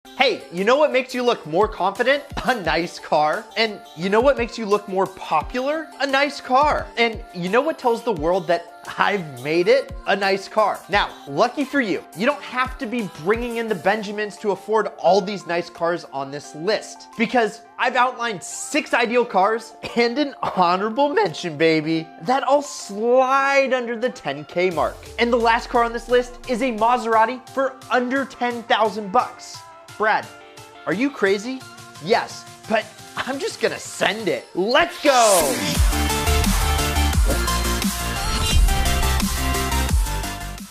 Hey, you know what makes you look more confident? A nice car. And you know what makes you look more popular? A nice car. And you know what tells the world that I've made it? A nice car. Now, lucky for you, you don't have to be bringing in the Benjamins to afford all these nice cars on this list, because I've outlined 6 ideal cars and an honorable mention, baby, that all slide under the 10K mark. And the last car on this list is a Maserati for under 10,000 bucks. Brad, are you crazy? Yes, but I'm just gonna send it. Let's go!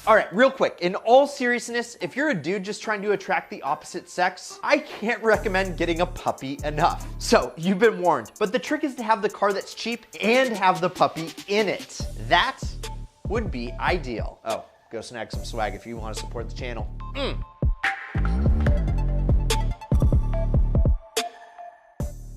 All right, real quick, in all seriousness, if you're a dude just trying to attract the opposite sex, I can't recommend getting a puppy enough. So, you've been warned, but the trick is to have the car that's cheap and have the puppy in it. That would be ideal. Oh, go snag some swag if you want to support the channel.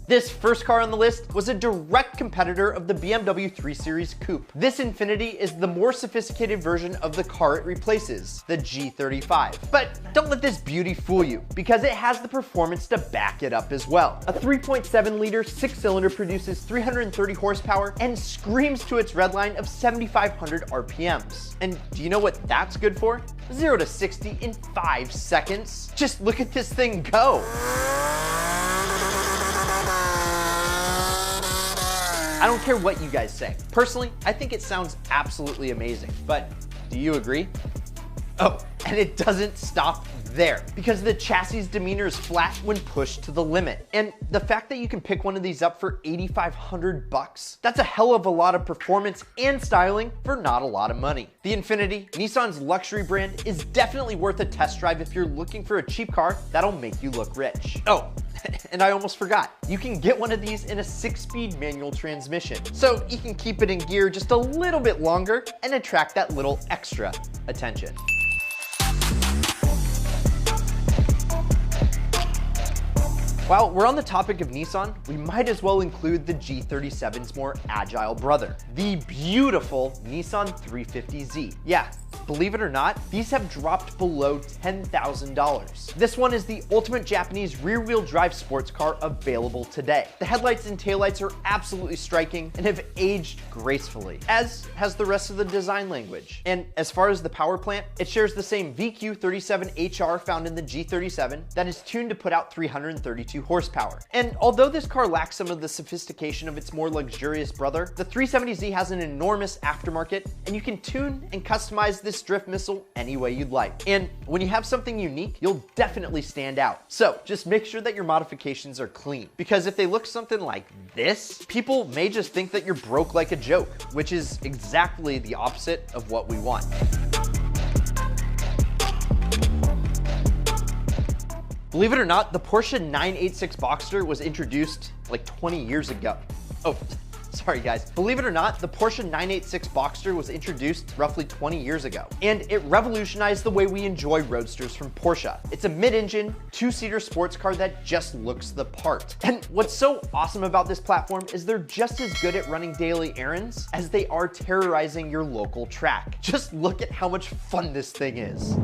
This first car on the list was a direct competitor of the BMW 3 Series Coupe. This Infiniti is the more sophisticated version of the car it replaces, the G35. But don't let this beauty fool you, because it has the performance to back it up as well. A 3.7 liter 6-cylinder produces 330 horsepower and screams to its red line of 7,500 RPMs. And do you know what that's good for? 0 to 60 in 5 seconds. Just look at this thing go. I don't care what you guys say. Personally, I think it sounds absolutely amazing, but do you agree? Oh, and it doesn't stop there, because the chassis demeanor is flat when pushed to the limit. And the fact that you can pick one of these up for 8,500 bucks, that's a hell of a lot of performance and styling for not a lot of money. The Infiniti, Nissan's luxury brand, is definitely worth a test drive if you're looking for a cheap car that'll make you look rich. Oh, and I almost forgot, you can get one of these in a 6-speed manual transmission, so you can keep it in gear just a little bit longer and attract that little extra attention. While we're on the topic of Nissan, we might as well include the G37's more agile brother, the beautiful Nissan 350Z. Yeah, believe it or not, these have dropped below $10,000. This one is the ultimate Japanese rear-wheel drive sports car available today. The headlights and taillights are absolutely striking and have aged gracefully, as has the rest of the design language. And as far as the power plant, it shares the same VQ37HR found in the G37 that is tuned to put out 332 horsepower. And although this car lacks some of the sophistication of its more luxurious brother, the 370Z has an enormous aftermarket, and you can tune and customize this drift missile any way you'd like. And when you have something unique, you'll definitely stand out. So just make sure that your modifications are clean, because if they look something like this, people may just think that you're broke like a joke, which is exactly the opposite of what we want. Believe it or not, the Porsche 986 Boxster was introduced like 20 years ago. Oh, sorry guys. Believe it or not, the Porsche 986 Boxster was introduced roughly 20 years ago, and it revolutionized the way we enjoy roadsters from Porsche. It's a mid-engine, 2-seater sports car that just looks the part. And what's so awesome about this platform is they're just as good at running daily errands as they are terrorizing your local track. Just look at how much fun this thing is.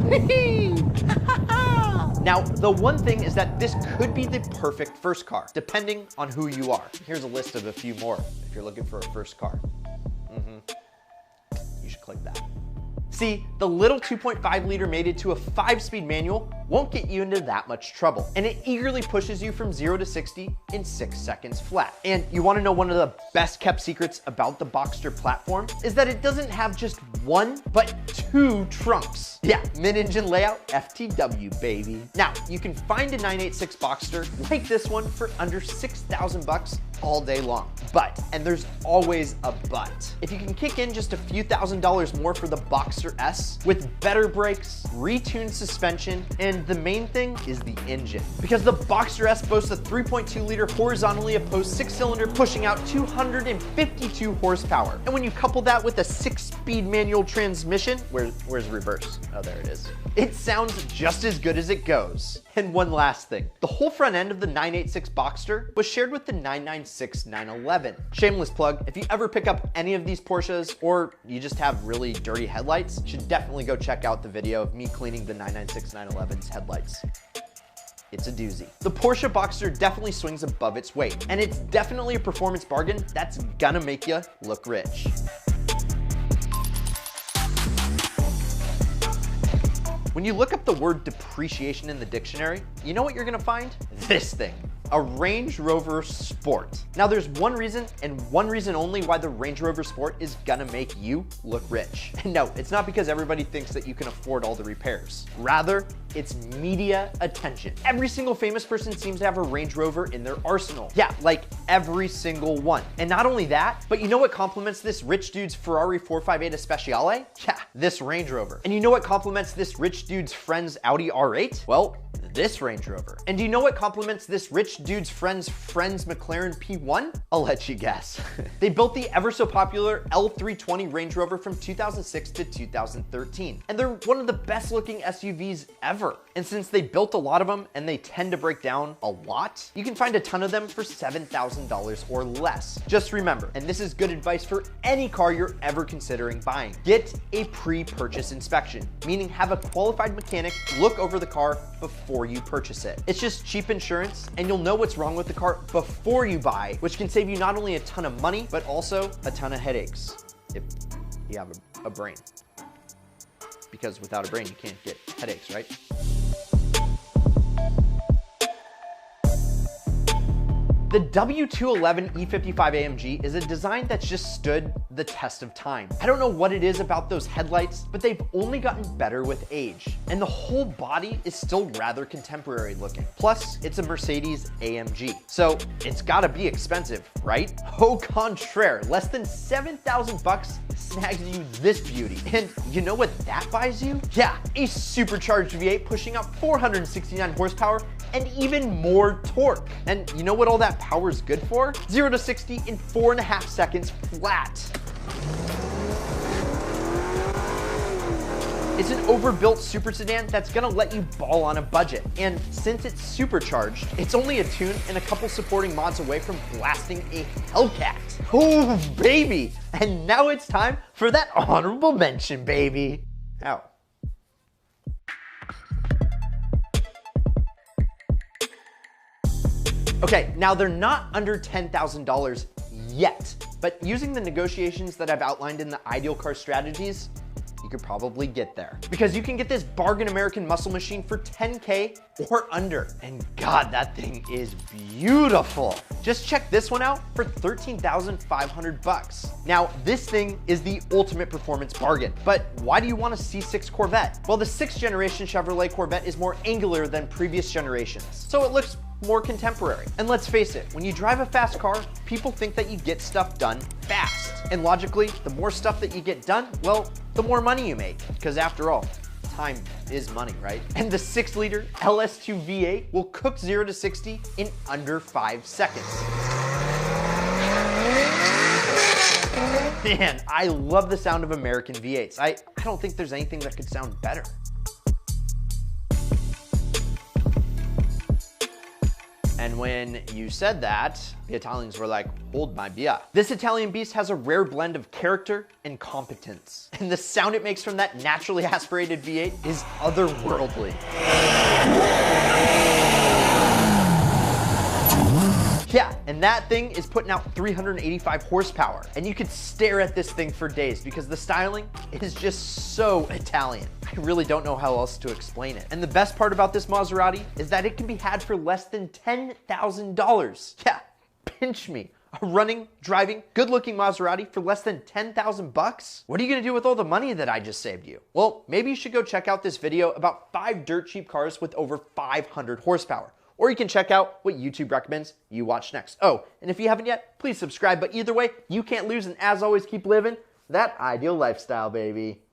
Now, the one thing is that this could be the perfect first car, depending on who you are. Here's a list of a few more if you're looking for a first car. You should click that. See, the little 2.5 liter mated to a 5-speed manual won't get you into that much trouble, and it eagerly pushes you from 0 to 60 in 6 seconds flat. And you want to know one of the best kept secrets about the Boxster platform is that it doesn't have just one, but 2 trunks. Yeah, mid-engine layout, FTW, baby. Now, you can find a 986 Boxster like this one for under 6,000 bucks all day long. But, and there's always a but, if you can kick in just a few $1,000s more for the Boxster S with better brakes, retuned suspension, and the main thing is the engine. Because the Boxster S boasts a 3.2 liter horizontally opposed 6-cylinder pushing out 252 horsepower. And when you couple that with a 6-speed manual transmission, where's reverse? Oh, there it is. It sounds just as good as it goes. And one last thing, the whole front end of the 986 Boxster was shared with the 996 911. Shameless plug, if you ever pick up any of these Porsches or you just have really dirty headlights, you should definitely go check out the video of me cleaning the 996 911's headlights. it's a doozy. The Porsche Boxster definitely swings above its weight, and it's definitely a performance bargain that's gonna make you look rich. When you look up the word depreciation in the dictionary, you know what you're gonna find? This thing. A Range Rover Sport. Now there's one reason and one reason only why the Range Rover Sport is gonna make you look rich. And no, it's not because everybody thinks that you can afford all the repairs. Rather, it's media attention. Every single famous person seems to have a Range Rover in their arsenal. Yeah, like every single one. And not only that, but you know what complements this rich dude's Ferrari 458 Especiale? Yeah, this Range Rover. And you know what complements this rich dude's friend's Audi R8? Well, this Range Rover. And do you know what complements this rich dude's friend's McLaren P1? I'll let you guess. They built the ever so popular L320 Range Rover from 2006 to 2013. And they're one of the best looking SUVs ever. And since they built a lot of them and they tend to break down a lot, you can find a ton of them for $7,000 or less. Just remember, and this is good advice for any car you're ever considering buying, get a pre-purchase inspection, meaning have a qualified mechanic look over the car before you purchase it. It's just cheap insurance and you'll know what's wrong with the car before you buy, which can save you not only a ton of money, but also a ton of headaches if you have a brain. Because without a brain, you can't get headaches, right? The W211 E55 AMG is a design that's just stood the test of time. I don't know what it is about those headlights, but they've only gotten better with age. And the whole body is still rather contemporary looking. Plus, it's a Mercedes AMG. So it's gotta be expensive, right? Au contraire, less than 7,000 bucks snags you this beauty. And you know what that buys you? Yeah, a supercharged V8 pushing out 469 horsepower and even more torque. And you know what all that power is good for? 0 to 60 in 4.5 seconds flat. It's an overbuilt super sedan that's gonna let you ball on a budget. And since it's supercharged, it's only a tune and a couple supporting mods away from blasting a Hellcat. Oh, baby. And now it's time for that honorable mention, baby. Ow. Okay, now they're not under $10,000 yet, but using the negotiations that I've outlined in the Ideal Car Strategies, you could probably get there. Because you can get this bargain American muscle machine for $10K or under. And God, that thing is beautiful. Just check this one out for $13,500 bucks. Now, this thing is the ultimate performance bargain. But why do you want a C6 Corvette? Well, the 6th generation Chevrolet Corvette is more angular than previous generations, so it looks more contemporary. And let's face it, when you drive a fast car, people think that you get stuff done fast. And logically, the more stuff that you get done, well, the more money you make. Because after all, time is money, right? And the 6-liter LS2 V8 will cook 0 to 60 in under 5 seconds. Man, I love the sound of American V8s. I don't think there's anything that could sound better. And when you said that, the Italians were like, hold my beer. This Italian beast has a rare blend of character and competence. And the sound it makes from that naturally aspirated V8 is otherworldly. Yeah, and that thing is putting out 385 horsepower. And you could stare at this thing for days because the styling is just so Italian. I really don't know how else to explain it. And the best part about this Maserati is that it can be had for less than $10,000. Yeah, pinch me. A running, driving, good-looking Maserati for less than 10,000 bucks? What are you gonna do with all the money that I just saved you? Well, maybe you should go check out this video about 5 dirt cheap cars with over 500 horsepower. Or you can check out what YouTube recommends you watch next. Oh, and if you haven't yet, please subscribe. But either way, you can't lose. And as always, keep living that ideal lifestyle, baby.